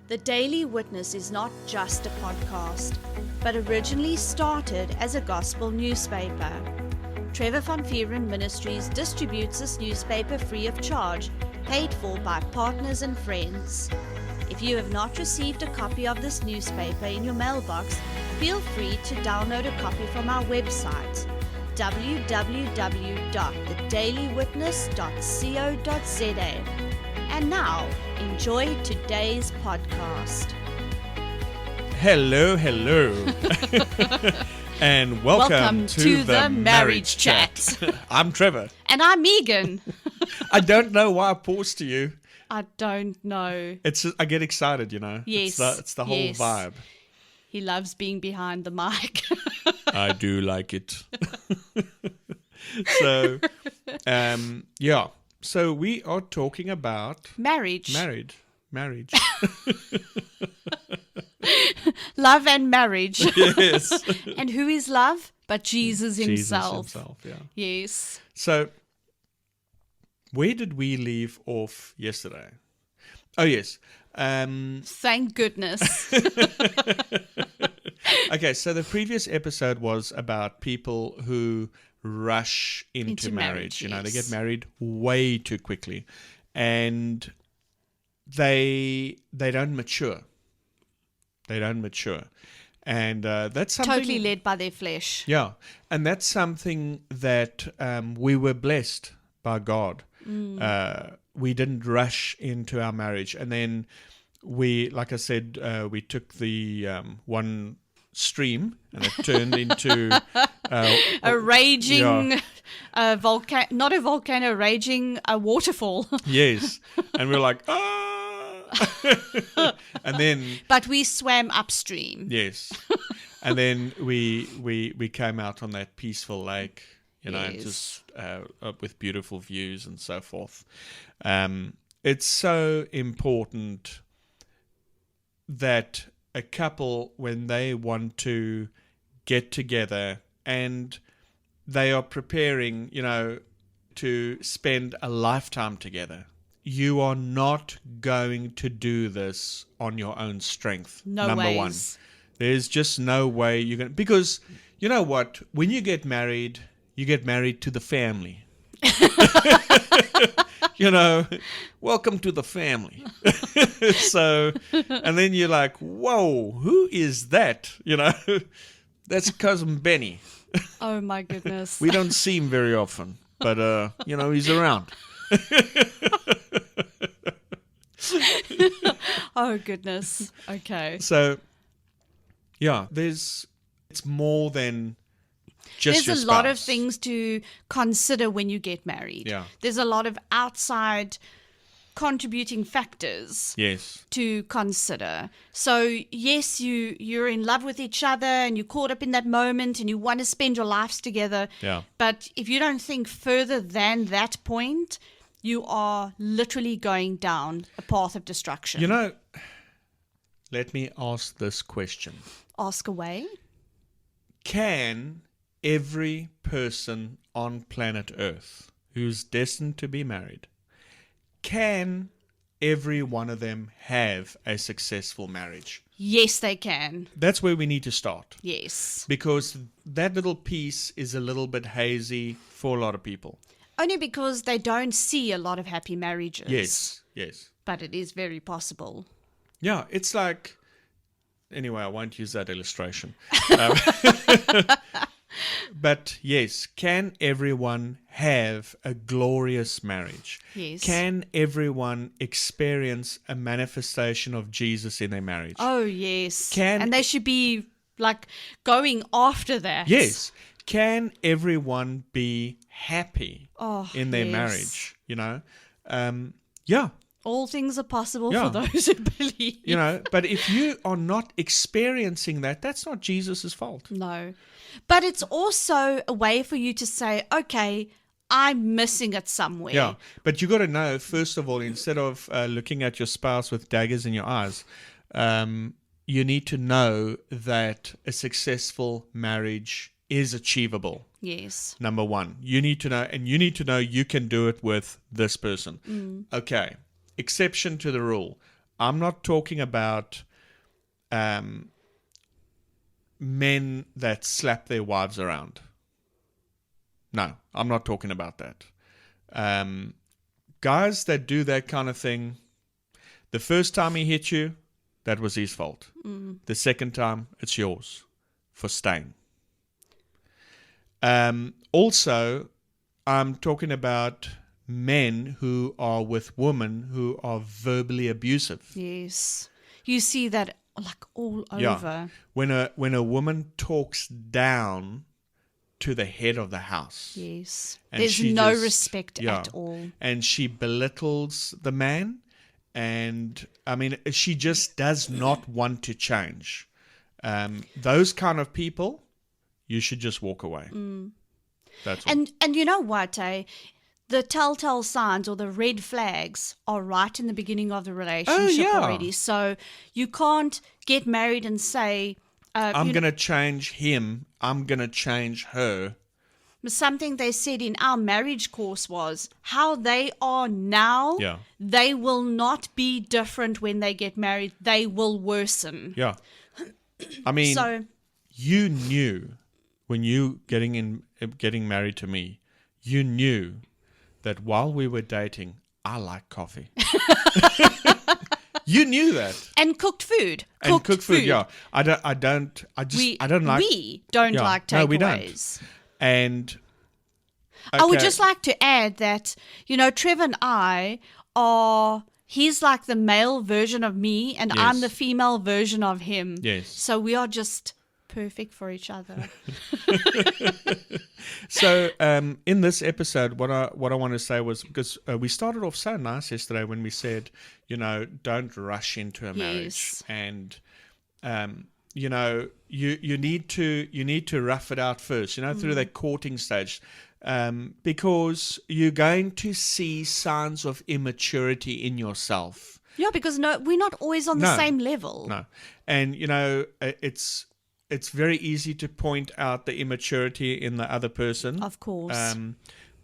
The Daily Witness is not just a podcast, but originally started as a gospel newspaper. Trevor van Vieren Ministries distributes this newspaper free of charge, paid for by partners and friends. If you have not received a copy of this newspaper in your mailbox, feel free to download a copy from our website, www.thedailywitness.co.za. And now, enjoy today's podcast. Hello. And welcome to the Marriage Chat. I'm Trevor. And I'm Megan. I don't know why I paused to you. I don't know. I get excited, you know. Yes. It's the whole vibe. He loves being behind the mic. I do like it. So, yeah. So we are talking about Marriage. Love and marriage. Yes. And who is love? But Jesus himself. Yeah. Yes. So, where did we leave off yesterday? Oh, yes. Thank goodness. Okay, so the previous episode was about people who rush into marriage. You know, they get married way too quickly, and they don't mature. And that's something Totally led by their flesh. Yeah, and that's something that we were blessed by God. We didn't rush into our marriage, and then we, like I said, we took the one stream and it turned into a raging volcano, not a volcano, raging a waterfall. Yes, and we're like, and then, but we swam upstream. Yes, and then we came out on that peaceful lake, you know, just with beautiful views and so forth. It's so important that a couple, when they want to get together and they are preparing, you know, to spend a lifetime together, you are not going to do this on your own strength. Number one. There's just no way you're going to, because you know what? When you get married to the family. You know, welcome to the family. So, and then you're like, whoa, who is that? You know, that's cousin Benny. Oh my goodness. We don't see him very often, but, you know, he's around. Oh goodness. Okay. So, yeah, it's more than just There's a lot of things to consider when you get married. Yeah. There's a lot of outside contributing factors to consider. So yes, you're in love with each other and you're caught up in that moment and you want to spend your lives together. Yeah. But if you don't think further than that point, you are literally going down a path of destruction. You know, let me ask this question. Ask away. Can every person on planet Earth who's destined to be married, can every one of them have a successful marriage? Yes, they can. That's where we need to start. Yes. Because that little piece is a little bit hazy for a lot of people. Only because they don't see a lot of happy marriages. Yes. But it is very possible. Yeah, it's like... Anyway, I won't use that illustration. But yes, can everyone have a glorious marriage? Yes. Can everyone experience a manifestation of Jesus in their marriage? Oh, yes. And they should be like going after that. Yes. Can everyone be happy in their marriage? You know? Yeah. All things are possible for those who believe. You know, but if you are not experiencing that, that's not Jesus' fault. No. But it's also a way for you to say, okay, I'm missing it somewhere. Yeah, but you got to know, first of all, instead of looking at your spouse with daggers in your eyes, you need to know that a successful marriage is achievable. Yes. Number one, you need to know, and you need to know you can do it with this person. Okay. Exception to the rule. I'm not talking about men that slap their wives around. No, I'm not talking about that. Guys that do that kind of thing, the first time he hit you, that was his fault. The second time, it's yours for staying. Also, I'm talking about men who are with women who are verbally abusive. Yes. You see that like all over. When a woman talks down to the head of the house. Yes. And There's she no just- respect at all. And she belittles the man. And, I mean, she just does not want to change. Those kind of people, you should just walk away. That's all. And you know what, the telltale signs or the red flags are right in the beginning of the relationship already. So you can't get married and say, I'm going to change him. I'm going to change her. something they said in our marriage course was how they are now, they will not be different when they get married. They will worsen. Yeah. I mean, So you knew when you getting married to me, you knew that while we were dating, I like coffee. You knew that. and cooked food. And cooked food, yeah. I don't like. We don't like takeaways. No, we don't. And I would okay, just like to add that, Trevor and I he's like the male version of me and Yes. I'm the female version of him. Yes. So we are just perfect for each other. So in this episode, what I want to say was, because we started off so nice yesterday when we said, don't rush into a marriage, Yes. and you need to rough it out first, through that courting stage, because you're going to see signs of immaturity in yourself. Yeah, because we're not always on the No. same level. No, and it's very easy to point out the immaturity in the other person. Of course.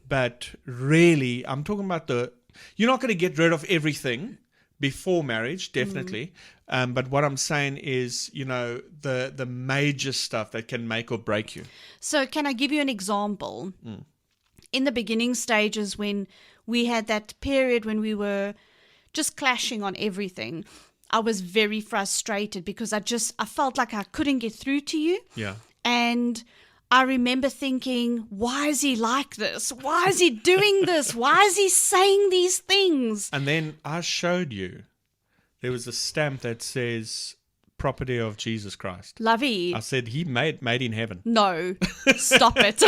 But really, I'm talking about you're not going to get rid of everything before marriage, definitely. But what I'm saying is, the major stuff that can make or break you. So can I give you an example? In the beginning stages, when we had that period when we were just clashing on everything, I was very frustrated because I felt like I couldn't get through to you. Yeah. And I remember thinking, why is he like this? Why is he doing this? Why is he saying these things? And then I showed you, there was a stamp that says property of Jesus Christ. Lovey. I said, he made in heaven. No, stop it.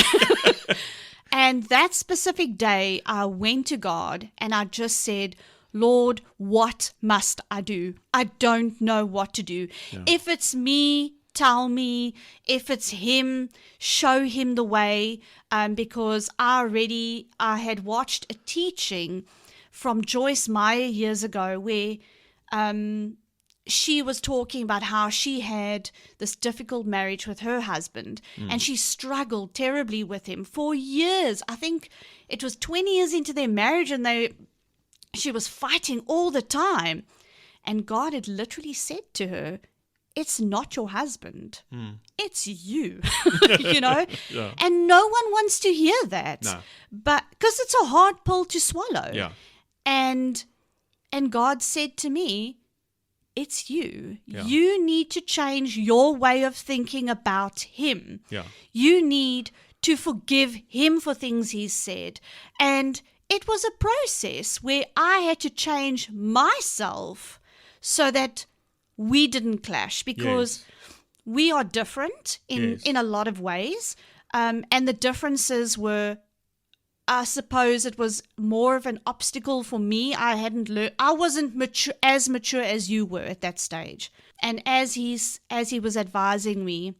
And that specific day, I went to God and I just said, Lord, what must I do? I don't know what to do. Yeah. If it's me, tell me. If it's him, show him the way. Because I had watched a teaching from Joyce Meyer years ago where she was talking about how she had this difficult marriage with her husband and she struggled terribly with him for years. I think it was 20 years into their marriage and she was fighting all the time. And God had literally said to her, it's not your husband. It's you, Yeah. And no one wants to hear that. No. But because it's a hard pill to swallow. Yeah. And God said to me, it's you. Yeah. You need to change your way of thinking about him. Yeah. You need to forgive him for things he's said. And it was a process where I had to change myself so that we didn't clash, because we are different in a lot of ways. And the differences were, I suppose it was more of an obstacle for me. I hadn't learned. I wasn't as mature as you were at that stage. And as he was advising me,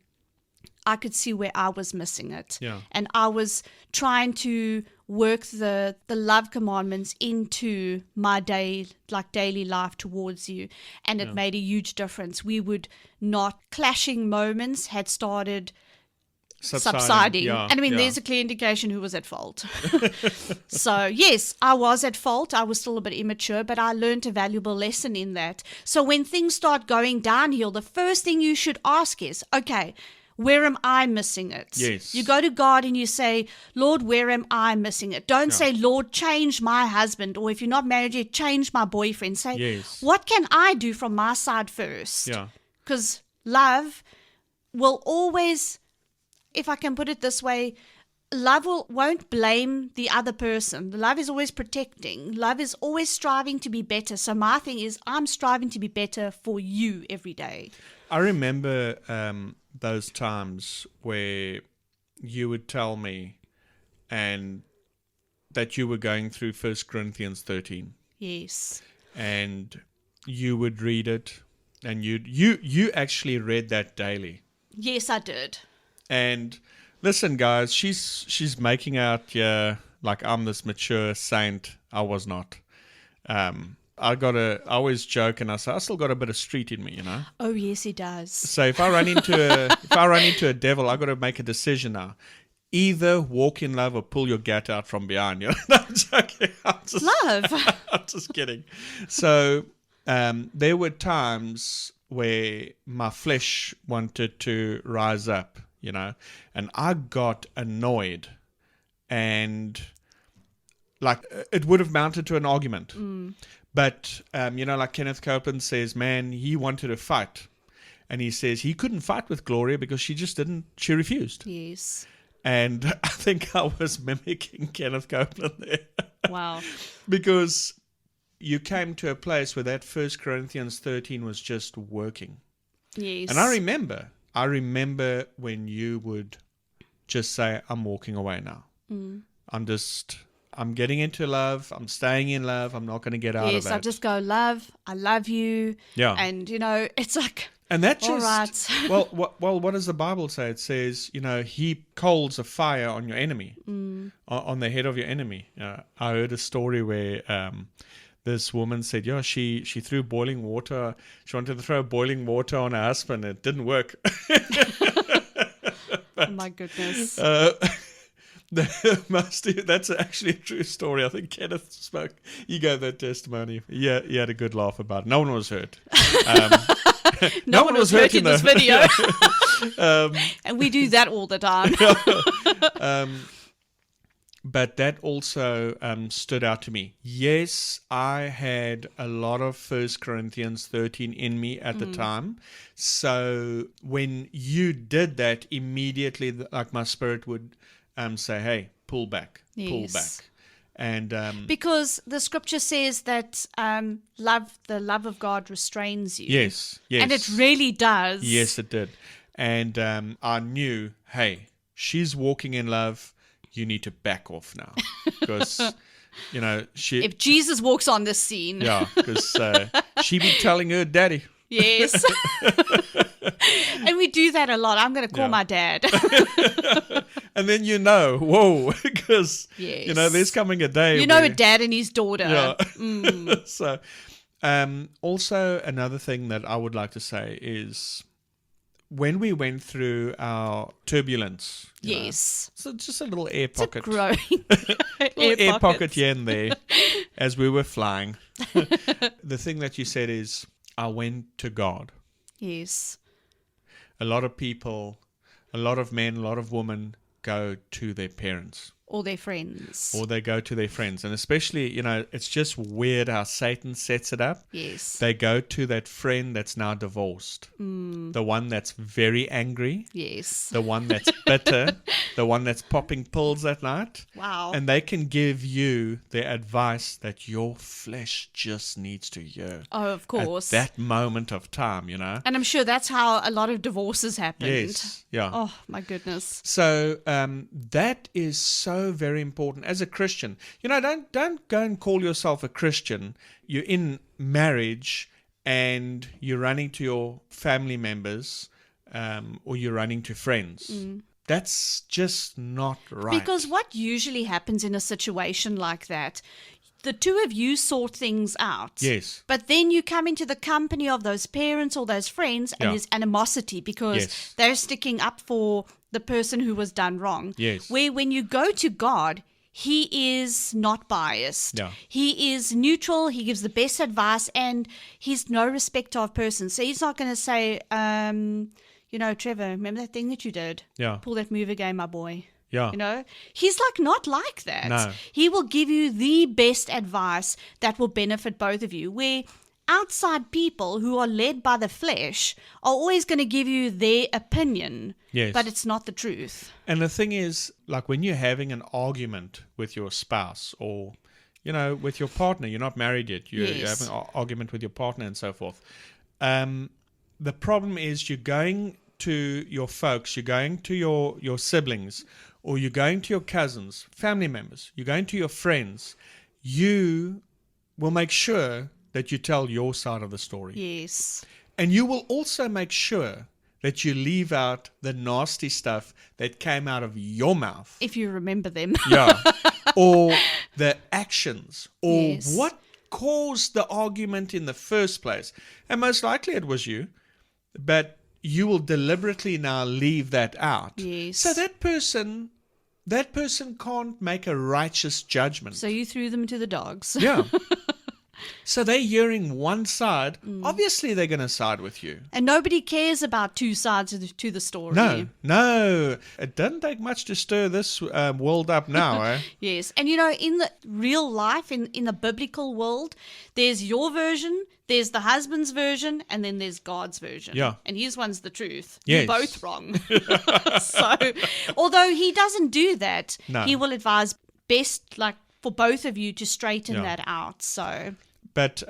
I could see where I was missing it. Yeah. And I was trying to work the love commandments into my daily life towards you. And it made a huge difference. We would not, clashing moments had started subsiding. Yeah, And I mean, yeah. there's a clear indication who was at fault. So, yes, I was at fault. I was still a bit immature, but I learned a valuable lesson in that. So when things start going downhill, the first thing you should ask is, okay, where am I missing it? Yes. You go to God and you say, Lord, where am I missing it? Don't say, Lord, change my husband. Or if you're not married yet, change my boyfriend. Say, Yes. what can I do from my side first? Yeah. Because love will always, if I can put it this way, love won't blame the other person. Love is always protecting. Love is always striving to be better. So my thing is, I'm striving to be better for you every day. I remember those times where you would tell me and that you were going through 1 Corinthians 13. Yes. And you would read it, and you actually read that daily. Yes, I did. And listen, guys, she's making out like I'm this mature saint. I was not. I always joke and I say I still got a bit of street in me, you know. Oh yes, he does. So if I run into a devil, I got to make a decision now. Either walk in love or pull your gat out from behind. You know, no, I'm joking. Love. I'm just kidding. So there were times where my flesh wanted to rise up, you know, and I got annoyed, and like it would have mounted to an argument. But, you know, like Kenneth Copeland says, man, he wanted to fight. And he says he couldn't fight with Gloria because she refused. Yes. And I think I was mimicking Kenneth Copeland there. Wow. Because you came to a place where that 1 Corinthians 13 was just working. Yes. And I remember when you would just say, I'm walking away now. I'm getting into love. I'm staying in love. I'm not going to get out of Yes, that. I just go, love, I love you. Yeah. And, you know, it's like, And that just, all right. well, what does the Bible say? It says, you know, heap coals of fire on your enemy, on the head of your enemy. I heard a story where this woman said, yeah, she threw boiling water. She wanted to throw boiling water on her husband. It didn't work. Oh, my goodness. That's actually a true story. I think Kenneth spoke. He gave that testimony. Yeah, he had a good laugh about it. No one was hurt. No one was hurt in this video. And we do that all the time. But that also stood out to me. Yes, I had a lot of 1 Corinthians 13 in me at the time. So when you did that, immediately, like my spirit would say, hey, pull back. And because the scripture says that the love of God restrains you. yes. And it really does. Yes, it did. And I knew, hey, she's walking in love. You need to back off now. Because, you know, if Jesus walks on this scene. Yeah, because she be telling her daddy. Yes. And we do that a lot. I'm going to call my dad. And then you know, whoa, because, yes. you know, there's coming a day you know a dad and his daughter. Yeah. So, also another thing that I would like to say is when we went through our turbulence. Yes. So just a little air pocket. It's a growing air pocket here and there as we were flying. The thing that you said is, I went to God. Yes. A lot of people, a lot of men, a lot of women go to their parents. Or their friends. Or they go to their friends. And especially, you know, it's just weird how Satan sets it up. Yes. They go to that friend that's now divorced. The one that's very angry. Yes. The one that's bitter. The one that's popping pills at night. Wow. And they can give you the advice that your flesh just needs to hear. Oh, of course. At that moment of time, you know. And I'm sure that's how a lot of divorces happened. Yes. Yeah. Oh, my goodness. So that is so very important as a Christian. You know, don't go and call yourself a Christian. You're in marriage and you're running to your family members or you're running to friends. That's just not right. Because what usually happens in a situation like that, the two of you sort things out. Yes. But then you come into the company of those parents or those friends and there's animosity because they're sticking up for the person who was done wrong. Yes. Where when you go to God, he is not biased. Yeah. He is neutral. He gives the best advice, and he's no respecter of persons. So he's not going to say, Trevor, remember that thing that you did? Yeah. Pull that move again, my boy. Yeah. He's not like that. No. He will give you the best advice that will benefit both of you. Where outside people who are led by the flesh are always going to give you their opinion, Yes. but it's not the truth. And the thing is, like when you're having an argument with your spouse or, with your partner, you're not married yet, you're Yes. having an argument with your partner and so forth. The problem is you're going to your folks, you're going to your siblings, or you're going to your cousins, family members, you're going to your friends. You will make sure that you tell your side of the story. Yes. And you will also make sure that you leave out the nasty stuff that came out of your mouth. If you remember them. Yeah. Or the actions, or Yes. what caused the argument in the first place. And most likely it was you, but you will deliberately now leave that out. Yes. So that person can't make a righteous judgment. So you threw them to the dogs. Yeah. So they're hearing one side. Obviously, they're going to side with you. And nobody cares about two sides to the story. No. It doesn't take much to stir this world up now, eh? Yes. And in the real life, in the biblical world, there's your version, there's the husband's version, and then there's God's version. Yeah. And his one's the truth. Yes. You're both wrong. So, although he doesn't do that, No. he will advise best, for both of you to straighten Yeah. that out. So, But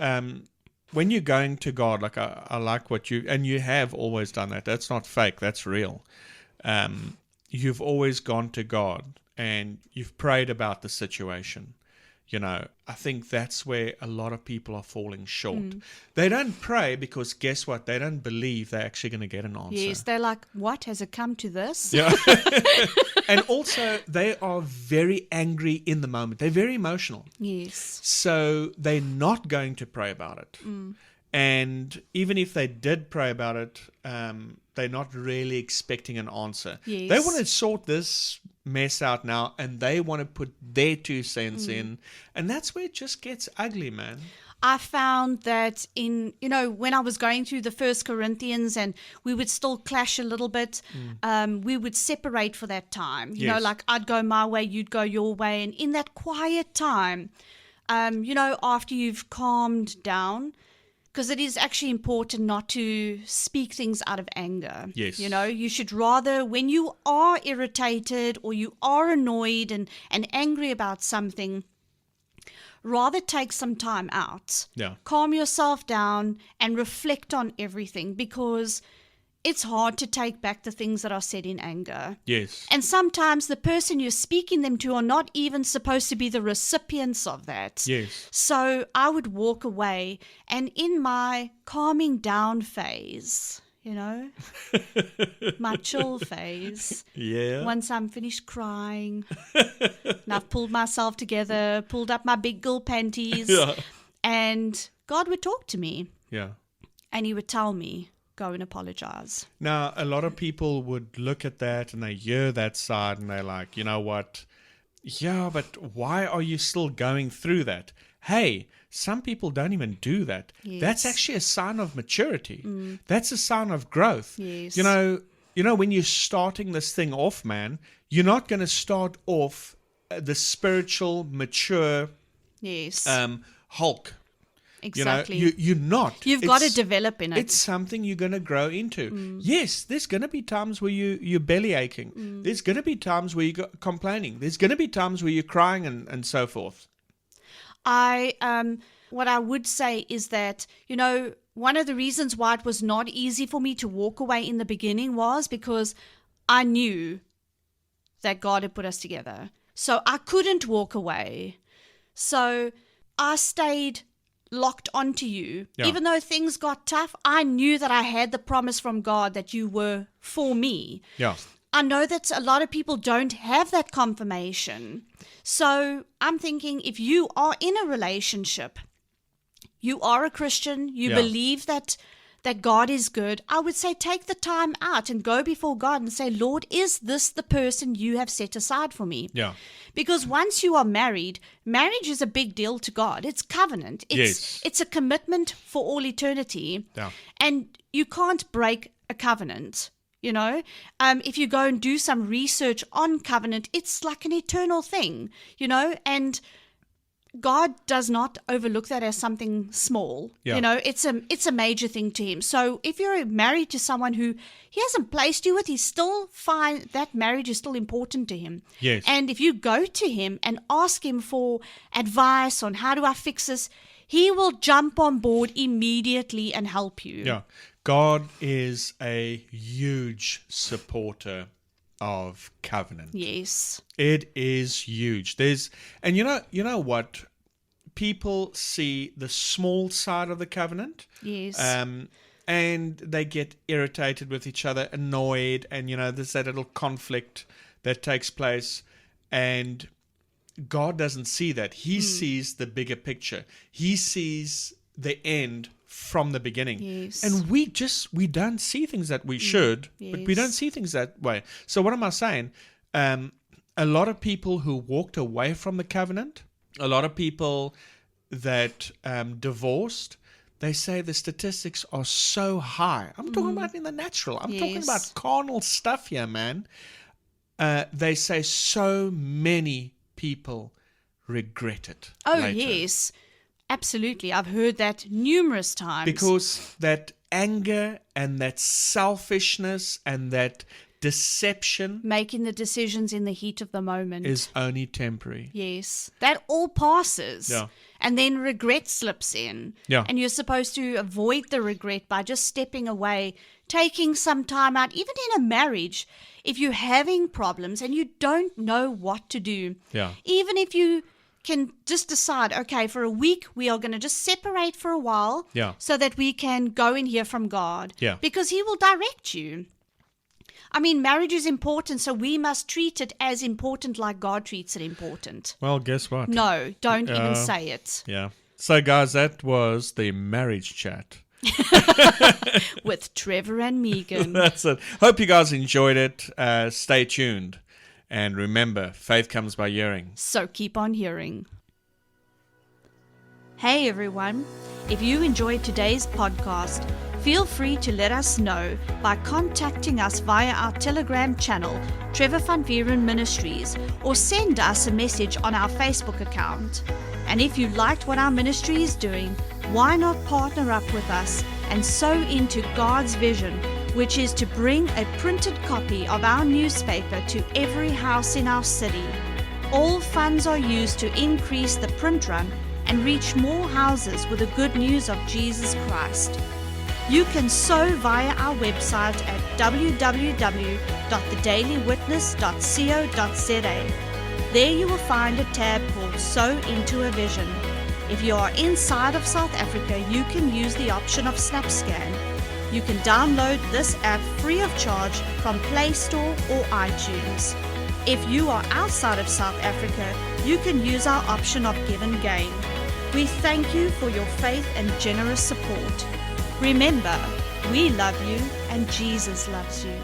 when you're going to God, like I like what you have always done that. That's not fake. That's real. You've always gone to God and you've prayed about the situation. I think that's where a lot of people are falling short. They don't pray because guess what? They don't believe they're actually going to get an answer. yes, they're like, what? Has it come to this? Yeah. And also, they are very angry in the moment. They're very emotional. Yes. So they're not going to pray about it. And even if they did pray about it, they're not really expecting an answer. Yes. They want to sort this mess out now, and they want to put their 2 cents in. And that's where it just gets ugly, man. I found that when I was going through the First Corinthians and we would still clash a little bit, we would separate for that time. Yes. Like I'd go my way, you'd go your way. And in that quiet time, after you've calmed down, because it is actually important not to speak things out of anger. Yes. You should rather, when you are irritated or you are annoyed and angry about something, rather take some time out. Yeah. Calm yourself down and reflect on everything, because it's hard to take back the things that are said in anger. Yes. And sometimes the person you're speaking them to are not even supposed to be the recipients of that. Yes. So I would walk away, and in my calming down phase, my chill phase, Yeah. once I'm finished crying and I've pulled myself together, pulled up my big girl panties, Yeah. and God would talk to me Yeah. and he would tell me, go and apologize. Now, a lot of people would look at that and they hear that side and they're like, you know what? Yeah, but why are you still going through that? Hey, some people don't even do that. Yes. That's actually a sign of maturity. That's a sign of growth. Yes. When you're starting this thing off, man, you're not going to start off the spiritual, mature Yes. Hulk. exactly. You're not. You've got to develop in it. It's something you're going to grow into. Yes, there's going to be times where you're belly aching. There's going to be times where you're complaining. There's going to be times where you're crying and so forth. What I would say is that, one of the reasons why it was not easy for me to walk away in the beginning was because I knew that God had put us together. So I couldn't walk away. So I stayed locked onto you. Yeah. Even though things got tough, I knew that I had the promise from God that you were for me. Yeah. I know that a lot of people don't have that confirmation. So I'm thinking, if you are in a relationship, you are a Christian, you Yeah. believe that that God is good, I would say take the time out and go before God and say, Lord, is this the person you have set aside for me? Yeah. Because once you are married, marriage is a big deal to God. It's covenant. It's a commitment for all eternity. Yeah. And you can't break a covenant. If you go and do some research on covenant, it's like an eternal thing, and God does not overlook that as something small. Yeah. It's a major thing to him. So if you're married to someone who he hasn't placed you with, he's still fine. That marriage is still important to him. Yes. And if you go to him and ask him for advice on how do I fix this, he will jump on board immediately and help you. Yeah. God is a huge supporter of covenant. Yes. It is huge. And you know what? People see the small side of the covenant. Yes. And they get irritated with each other, annoyed, and there's that little conflict that takes place, and God doesn't see that. He sees the bigger picture. He sees the end from the beginning. Yes. And we don't see things that we should, but we don't see things that way. So what am I saying? A lot of people who walked away from the covenant, a lot of people that divorced, they say the statistics are so high. I'm talking about in the natural. I'm talking about carnal stuff here, man. They say so many people regret it. Oh, later. yes. Absolutely. I've heard that numerous times. Because that anger and that selfishness and that deception making the decisions in the heat of the moment is only temporary. Yes. That all passes. Yeah. And then regret slips in. Yeah. And you're supposed to avoid the regret by just stepping away, taking some time out. Even in a marriage, if you're having problems and you don't know what to do, even if you can just decide, okay, for a week, we are going to just separate for a while so that we can go and hear from God. Yeah. Because he will direct you. I mean, marriage is important, so we must treat it as important like God treats it important. Well, guess what? No, don't even say it. Yeah. So, guys, that was the marriage chat. With Trevor and Megan. That's it. Hope you guys enjoyed it. Stay tuned. And remember, faith comes by hearing. So keep on hearing. Hey everyone, if you enjoyed today's podcast, feel free to let us know by contacting us via our Telegram channel, Trevor van Vieren Ministries, or send us a message on our Facebook account. And if you liked what our ministry is doing, why not partner up with us and sow into God's vision, which is to bring a printed copy of our newspaper to every house in our city. All funds are used to increase the print run and reach more houses with the good news of Jesus Christ. You can sow via our website at www.thedailywitness.co.za. There you will find a tab called Sow into a Vision. If you are inside of South Africa, you can use the option of SnapScan. You can download this app free of charge from Play Store or iTunes. If you are outside of South Africa, you can use our option of Give and Gain. We thank you for your faith and generous support. Remember, we love you and Jesus loves you.